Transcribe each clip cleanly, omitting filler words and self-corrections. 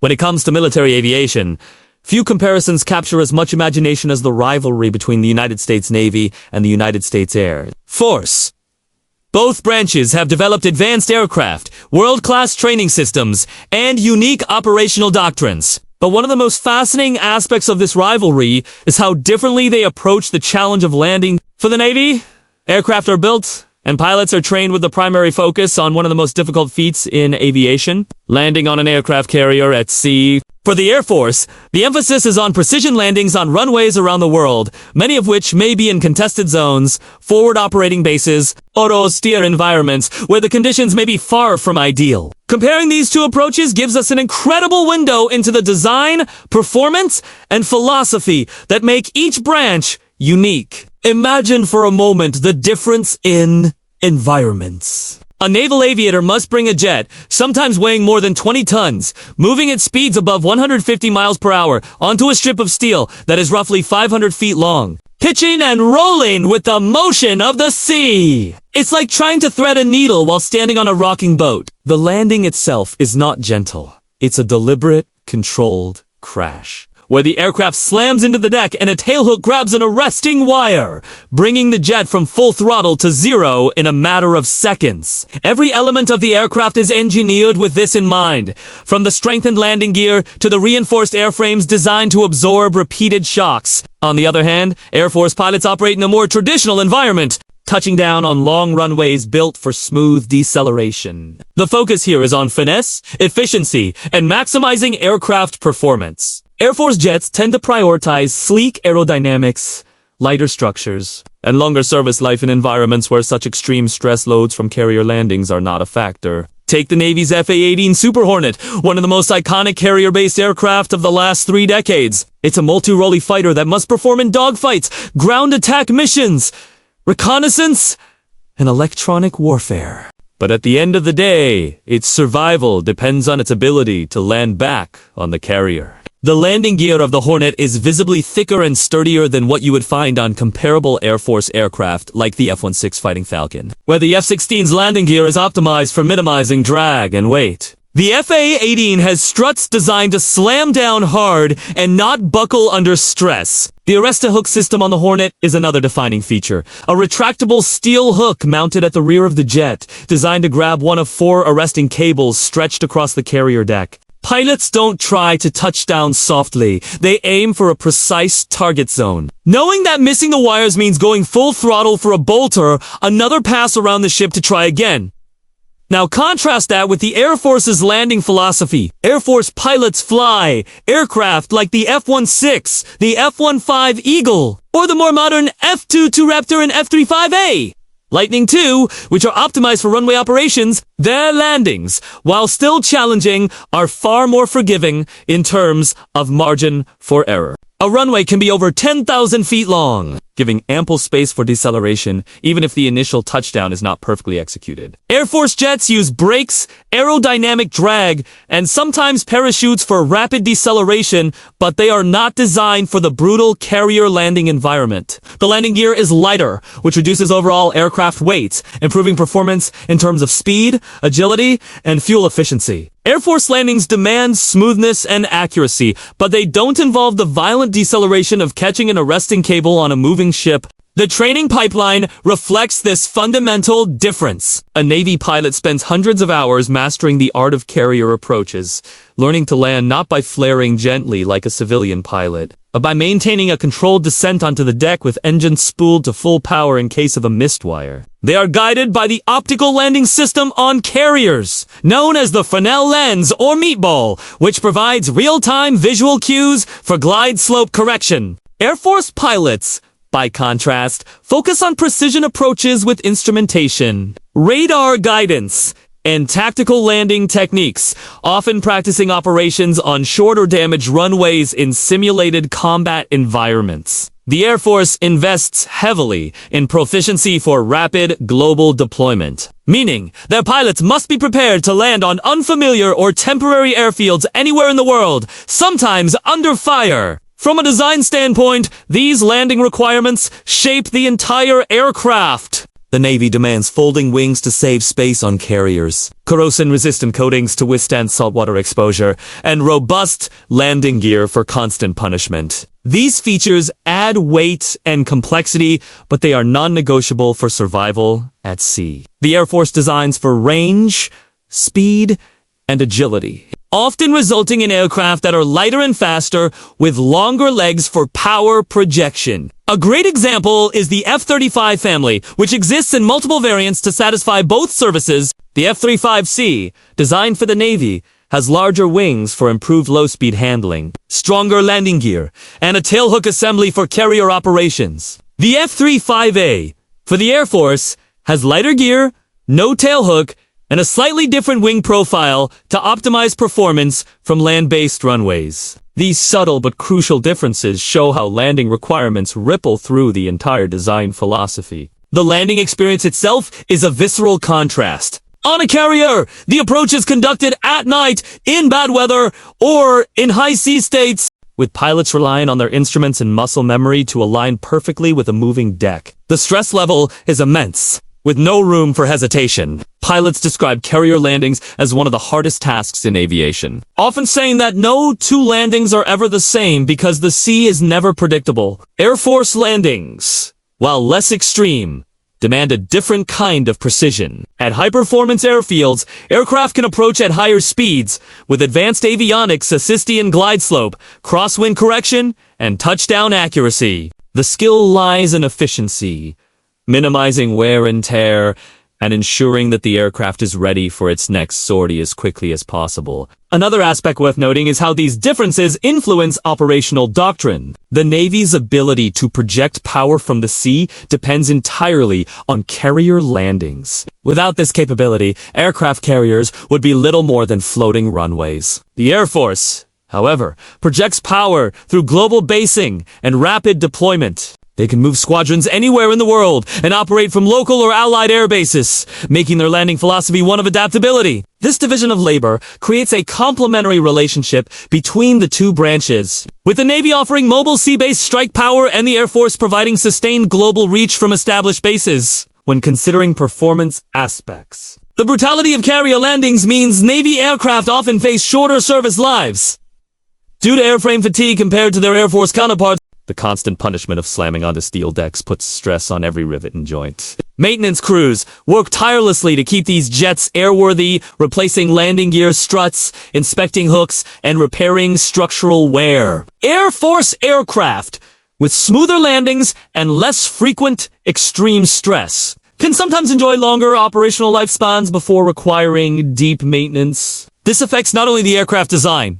When it comes to military aviation, few comparisons capture as much imagination as the rivalry between the United States Navy and the United States Air Force. Both branches have developed advanced aircraft, world-class training systems, and unique operational doctrines. But one of the most fascinating aspects of this rivalry is how differently they approach the challenge of landing. For the Navy, aircraft are built, and pilots are trained with the primary focus on one of the most difficult feats in aviation, landing on an aircraft carrier at sea. For the Air Force, the emphasis is on precision landings on runways around the world, many of which may be in contested zones, forward operating bases, or austere environments where the conditions may be far from ideal. Comparing these two approaches gives us an incredible window into the design, performance, and philosophy that make each branch unique. Imagine for a moment the difference in environments. A naval aviator must bring a jet, sometimes weighing more than 20 tons, moving at speeds above 150 miles per hour, onto a strip of steel that is roughly 500 feet long, pitching and rolling with the motion of the sea. It's like trying to thread a needle while standing on a rocking boat. The landing itself is not gentle. It's a deliberate, controlled crash, where the aircraft slams into the deck and a tailhook grabs an arresting wire, bringing the jet from full throttle to zero in a matter of seconds. Every element of the aircraft is engineered with this in mind, from the strengthened landing gear to the reinforced airframes designed to absorb repeated shocks. On the other hand, Air Force pilots operate in a more traditional environment, touching down on long runways built for smooth deceleration. The focus here is on finesse, efficiency, and maximizing aircraft performance. Air Force jets tend to prioritize sleek aerodynamics, lighter structures, and longer service life in environments where such extreme stress loads from carrier landings are not a factor. Take the Navy's F/A-18 Super Hornet, one of the most iconic carrier-based aircraft of the last 3 decades. It's a multi-role fighter that must perform in dogfights, ground attack missions, reconnaissance, and electronic warfare. But at the end of the day, its survival depends on its ability to land back on the carrier. The landing gear of the Hornet is visibly thicker and sturdier than what you would find on comparable Air Force aircraft like the F-16 Fighting Falcon, where the F-16's landing gear is optimized for minimizing drag and weight. The F/A-18 has struts designed to slam down hard and not buckle under stress. The arrestor hook system on the Hornet is another defining feature. A retractable steel hook mounted at the rear of the jet, designed to grab one of 4 arresting cables stretched across the carrier deck. Pilots don't try to touch down softly. They aim for a precise target zone, knowing that missing the wires means going full throttle for a bolt or another pass around the ship to try again. Now contrast that with the Air Force's landing philosophy. Air Force pilots fly aircraft like the F-16, the F-15 Eagle, or the more modern F-22 Raptor and F-35A. Lightning II, which are optimized for runway operations, their landings, while still challenging, are far more forgiving in terms of margin for error. A runway can be over 10,000 feet long, giving ample space for deceleration, even if the initial touchdown is not perfectly executed. Air Force jets use brakes, aerodynamic drag, and sometimes parachutes for rapid deceleration, but they are not designed for the brutal carrier landing environment. The landing gear is lighter, which reduces overall aircraft weight, improving performance in terms of speed, agility, and fuel efficiency. Air Force landings demand smoothness and accuracy, but they don't involve the violent deceleration of catching an arresting cable on a moving ship. The training pipeline reflects this fundamental difference. A Navy pilot spends hundreds of hours mastering the art of carrier approaches, learning to land not by flaring gently like a civilian pilot, but by maintaining a controlled descent onto the deck with engines spooled to full power in case of a missed wire. They are guided by the optical landing system on carriers, known as the Fresnel lens or meatball, which provides real-time visual cues for glide slope correction. Air Force pilots, by contrast, focus on precision approaches with instrumentation, radar guidance, and tactical landing techniques, often practicing operations on short or damaged runways in simulated combat environments. The Air Force invests heavily in proficiency for rapid global deployment, meaning their pilots must be prepared to land on unfamiliar or temporary airfields anywhere in the world, sometimes under fire. From a design standpoint, these landing requirements shape the entire aircraft. The Navy demands folding wings to save space on carriers, corrosion-resistant coatings to withstand saltwater exposure, and robust landing gear for constant punishment. These features add weight and complexity, but they are non-negotiable for survival at sea. The Air Force designs for range, speed, and agility, often resulting in aircraft that are lighter and faster with longer legs for power projection. A great example is the F-35 family, which exists in multiple variants to satisfy both services. The F-35C, designed for the Navy, has larger wings for improved low-speed handling, stronger landing gear, and a tailhook assembly for carrier operations. The F-35A, for the Air Force, has lighter gear, no tailhook, and a slightly different wing profile to optimize performance from land-based runways. These subtle but crucial differences show how landing requirements ripple through the entire design philosophy. The landing experience itself is a visceral contrast. On a carrier, the approach is conducted at night, in bad weather, or in high sea states, with pilots relying on their instruments and muscle memory to align perfectly with a moving deck. The stress level is immense, with no room for hesitation. Pilots describe carrier landings as one of the hardest tasks in aviation, often saying that no two landings are ever the same because the sea is never predictable. Air Force landings, while less extreme, demand a different kind of precision. At high-performance airfields, aircraft can approach at higher speeds, with advanced avionics assisting in glide slope, crosswind correction, and touchdown accuracy. The skill lies in efficiency, minimizing wear and tear, and ensuring that the aircraft is ready for its next sortie as quickly as possible. Another aspect worth noting is how these differences influence operational doctrine. The Navy's ability to project power from the sea depends entirely on carrier landings. Without this capability, aircraft carriers would be little more than floating runways. The Air Force, however, projects power through global basing and rapid deployment. They can move squadrons anywhere in the world and operate from local or allied air bases, making their landing philosophy one of adaptability. This division of labor creates a complementary relationship between the two branches, with the Navy offering mobile sea-based strike power and the Air Force providing sustained global reach from established bases. When considering performance aspects, the brutality of carrier landings means Navy aircraft often face shorter service lives due to airframe fatigue compared to their Air Force counterparts. The constant punishment of slamming onto steel decks puts stress on every rivet and joint. Maintenance crews work tirelessly to keep these jets airworthy, replacing landing gear struts, inspecting hooks, and repairing structural wear. Air Force aircraft, with smoother landings and less frequent extreme stress, can sometimes enjoy longer operational lifespans before requiring deep maintenance. This affects not only the aircraft design,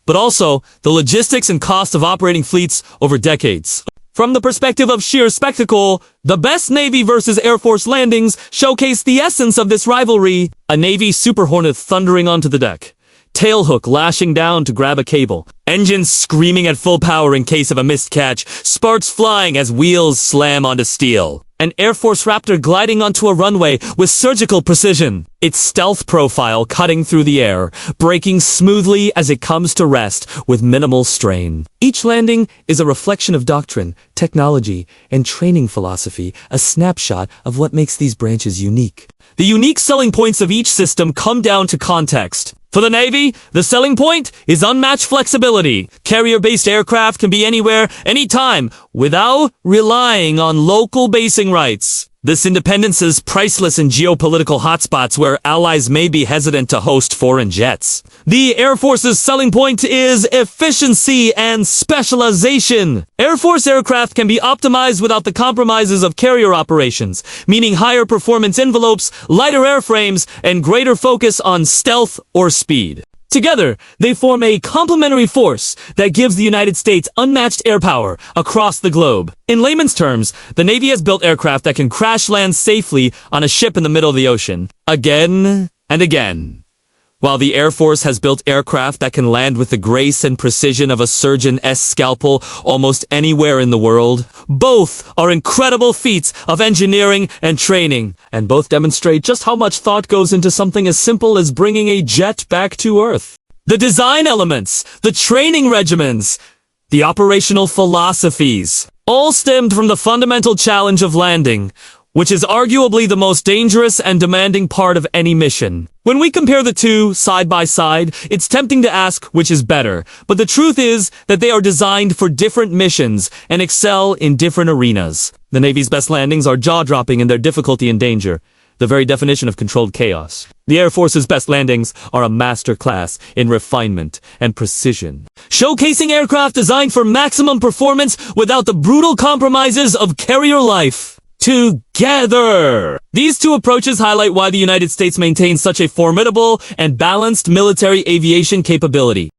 but also the logistics and cost of operating fleets over decades. From the perspective of sheer spectacle, the best Navy versus Air Force landings showcase the essence of this rivalry. A Navy Super Hornet thundering onto the deck, tailhook lashing down to grab a cable, engines screaming at full power in case of a missed catch, sparks flying as wheels slam onto steel. An Air Force Raptor gliding onto a runway with surgical precision, its stealth profile cutting through the air, braking smoothly as it comes to rest with minimal strain. Each landing is a reflection of doctrine, technology, and training philosophy, a snapshot of what makes these branches unique. The unique selling points of each system come down to context. For the Navy, the selling point is unmatched flexibility. Carrier-based aircraft can be anywhere, anytime, without relying on local basing rights. This independence is priceless in geopolitical hotspots where allies may be hesitant to host foreign jets. The Air Force's selling point is efficiency and specialization. Air Force aircraft can be optimized without the compromises of carrier operations, meaning higher performance envelopes, lighter airframes, and greater focus on stealth or speed. Together, they form a complementary force that gives the United States unmatched air power across the globe. In layman's terms, the Navy has built aircraft that can crash land safely on a ship in the middle of the ocean, again and again, while the Air Force has built aircraft that can land with the grace and precision of a surgeon's scalpel almost anywhere in the world. Both are incredible feats of engineering and training, and both demonstrate just how much thought goes into something as simple as bringing a jet back to Earth. The design elements, the training regimens, the operational philosophies, all stemmed from the fundamental challenge of landing which is arguably the most dangerous and demanding part of any mission. When we compare the two side by side, it's tempting to ask which is better, but the truth is that they are designed for different missions and excel in different arenas. The Navy's best landings are jaw-dropping in their difficulty and danger, the very definition of controlled chaos. The Air Force's best landings are a masterclass in refinement and precision, showcasing aircraft designed for maximum performance without the brutal compromises of carrier life. Together! These two approaches highlight why the United States maintains such a formidable and balanced military aviation capability.